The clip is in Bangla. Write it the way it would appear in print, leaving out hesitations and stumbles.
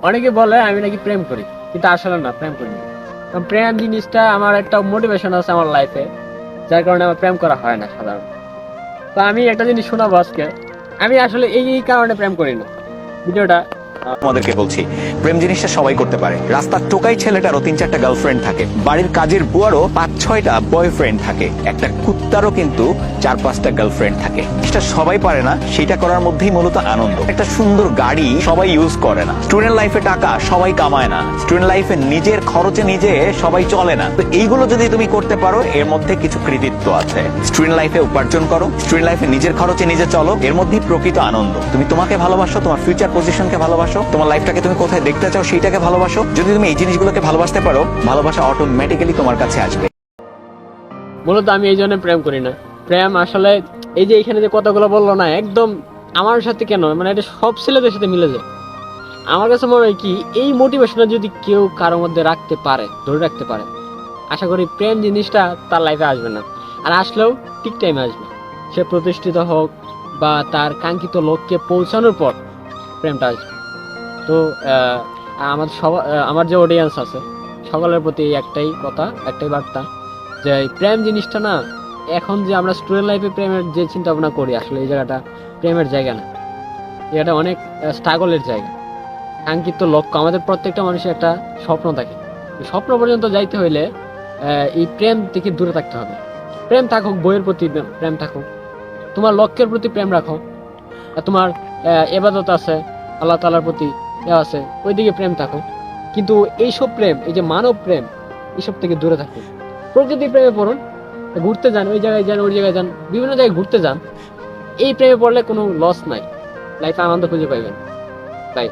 অনেকে বলে আমি নাকি প্রেম করি, কিন্তু আসলে না, প্রেম করি না। কারণ প্রেম জিনিসটা আমার একটা মোটিভেশন আছে আমার লাইফে, যার কারণে আমার প্রেম করা হয় না সাধারণত। তো আমি একটা জিনিস শোনাবো আজকে, আমি আসলে এই কারণে প্রেম করি না। ভিডিওটা আমাদেরকে বলছি, প্রেম জিনিসটা সবাই করতে পারে। রাস্তার টোকাই ছেলেটারও 3-4টা গার্লফ্রেন্ড থাকে, বাড়ির কাজের বুয়ারও 5-6টা বয়ফ্রেন্ড থাকে, একটা কুত্তারও কিন্তু 4-5টা গার্লফ্রেন্ড থাকে। এটা সবাই পারে না, সেটা করার মধ্যেই মূলত আনন্দ। একটা সুন্দর গাড়ি সবাই ইউজ করে না, স্টুডেন্ট লাইফে টাকা সবাই কামায় না, স্টুডেন্ট লাইফে নিজের খরচে নিজে সবাই চলে না। তো এইগুলো যদি তুমি করতে পারো, এর মধ্যে কিছু কৃতিত্ব আছে। স্টুডেন্ট লাইফে উপার্জন করো, স্টুডেন্ট লাইফে নিজের খরচে নিজে চলো, এর মধ্যেই প্রকৃত আনন্দ। তুমি তোমাকে ভালোবাসো, তোমার ফিউচার পজিশনকে ভালোবাসো, তোমার লাইফটাকে তুমি কোথায় দেখতে চাও সেইটাকে ভালোবাসো। যদি তুমি এই জিনিসগুলোকে ভালোবাসতে পারো, ভালোবাসা অটোমেটিক্যালি তোমার কাছে আসবে। মূলত আমি এই জন্য প্রেম করি না। প্রেম আসলে এই যে এখানে যে কথাগুলো বললো না, একদম আমার সাথে কেন, মানে এটা সব ছেলেদের সাথে মিলে যায়। আমার কাছে মনে হয় কি, এই মোটিভেশনটা যদি কেউ কারোর মধ্যে রাখতে পারে, ধরে রাখতে পারে, আশা করি প্রেম জিনিসটা তার লাইফে আসবে না। আর আসলেও ঠিক টাইমে আসবে। সে প্রতিষ্ঠিত হোক বা তার কাঙ্ক্ষিত লক্ষ্যে পৌঁছানোর পর প্রেমটা আসবে। তো আমার যে অডিয়েন্স আছে, সকলের প্রতি একটাই কথা, একটাই বার্তা, যে এই প্রেম জিনিসটা না, এখন যে আমরা স্টুডেন্ট লাইফে প্রেমের যে চিন্তা ভাবনা করি, আসলে এই জায়গাটা প্রেমের জায়গা না। এটা অনেক স্ট্রাগলের জায়গা। কাঙ্ক্ষিত লক্ষ্য, আমাদের প্রত্যেকটা মানুষের একটা স্বপ্ন থাকে। এই স্বপ্ন পর্যন্ত যাইতে হইলে এই প্রেম থেকে দূরে থাকতে হবে। প্রেম থাকুক, বইয়ের প্রতি প্রেম থাকুক, তোমার লক্ষ্যের প্রতি প্রেম রাখো, আর তোমার এবাদত আছে, আল্লাহ তাআলার প্রতি আছে, ওইদিকে প্রেম থাকো। কিন্তু এইসব প্রেম, এই যে মানব প্রেম, এইসব থেকে দূরে থাকুন। প্রকৃতির প্রেমে পড়ুন, ঘুরতে যান, ওই জায়গায় যান, ওই জায়গায় যান, বিভিন্ন জায়গায় ঘুরতে যান। এই প্রেমে পড়লে কোনো লস নাই, লাইফে আনন্দ খুঁজে পাইবেন। তাই